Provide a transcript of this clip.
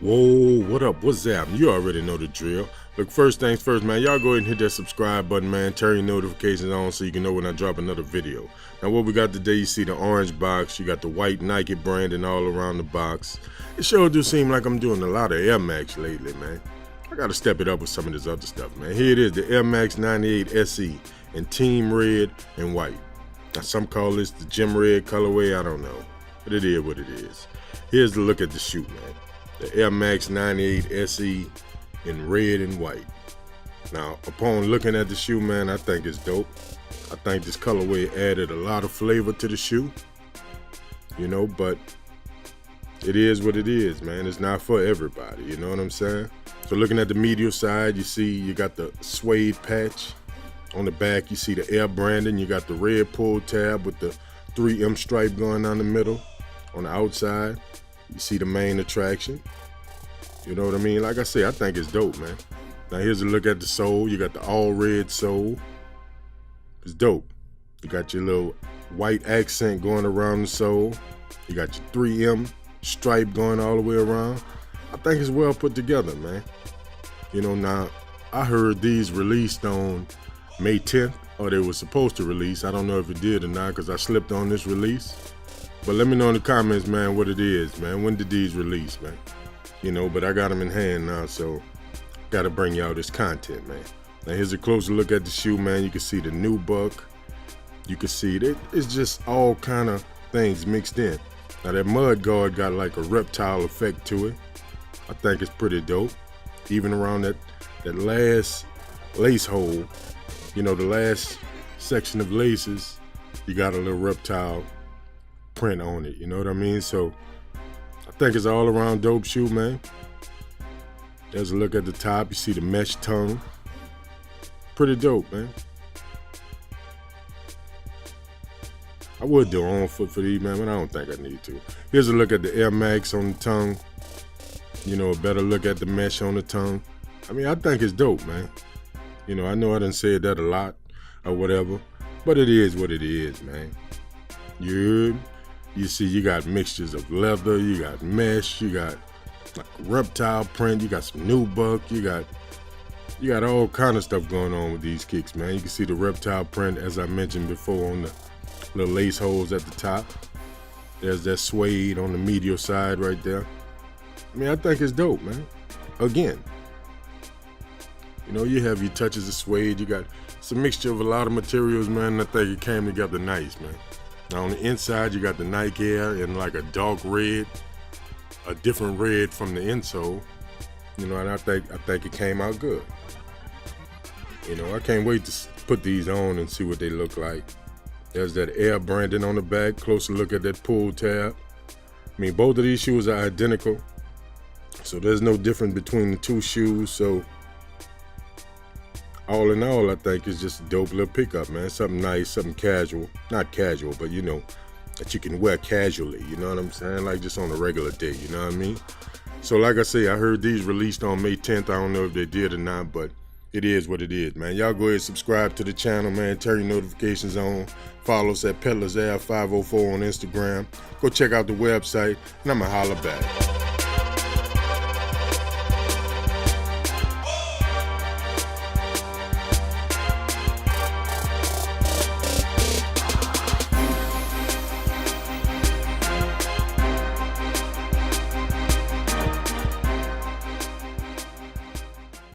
Whoa, what up? What's up? You already know the drill. Look, first things first, man, y'all go ahead and hit that subscribe button, man. Turn your notifications on so you can know when I drop another video. Now, what we got today, you see the orange box. You got the white Nike branding all around the box. It sure do seem like I'm doing a lot of Air Max lately, man. I got to step it up with some of this other stuff, man. Here it is, the Air Max 98 SE in team red and white. Now, some call this the gym red colorway. I don't know, but it is what it is. Here's the look at the shoe, man. The Air Max 98 SE in red and white. Now, upon looking at the shoe, man, I think it's dope. I think this colorway added a lot of flavor to the shoe, you know, but it is what it is, man. It's not for everybody, you know what I'm saying? So looking at the medial side, you see you got the suede patch. On the back, you see the Air branding. You got the red pull tab with the 3M stripe going down the middle. On the outside, you see the main attraction. You know what I mean? Like I say, I think it's dope, man. Now here's a look at the sole. You got the all red sole. It's dope. You got your little white accent going around the sole. You got your 3M stripe going all the way around. I think it's well put together, man. You know, now I heard these released on May 10th, or they were supposed to release. I don't know if it did or not because I slipped on this release. But let me know in the comments, man, what it is, man. When did these release, man? You know, but I got them in hand now, so got to bring y'all this content, man. Now here's a closer look at the shoe, man. You can see the new buck. You can see it. It's just all kind of things mixed in. Now that mud guard got like a reptile effect to it. I think it's pretty dope. Even around that last lace hole, you know, the last section of laces, you got a little reptile print on it, you know what I mean? So I think it's all around dope shoe, man. There's a look at the top. You see the mesh tongue. Pretty dope, man. I would do on foot for these, man, but I don't think I need to. Here's a look at the Air Max on the tongue. You know, a better look at the mesh on the tongue. I mean, I think it's dope, man. You know, I know I done said that a lot or whatever, but it is what it is, man. You see, you got mixtures of leather, you got mesh, you got like reptile print, you got some nubuck, you got all kind of stuff going on with these kicks, man. You can see the reptile print, as I mentioned before, on the little lace holes at the top. There's that suede on the medial side right there. I mean, I think it's dope, man. Again, you know, you have your touches of suede. You got some mixture of a lot of materials, man. I think it came together nice, man. Now on the inside, you got the Nike Air in like a dark red, a different red from the insole. You know, and I think it came out good. You know, I can't wait to put these on and see what they look like. There's that Air branding on the back. Closer look at that pull tab. I mean, both of these shoes are identical, so there's no difference between the two shoes. So all in all, I think it's just a dope little pickup, man. Something nice, something casual. Not casual, but you know, that you can wear casually, you know what I'm saying? Like just on a regular day, you know what I mean? So like I say, I heard these released on May 10th. I don't know if they did or not, but it is what it is, man. Y'all go ahead and subscribe to the channel, man. Turn your notifications on. Follow us at Peddlers Ave 504 on Instagram. Go check out the website, and I'ma holla back.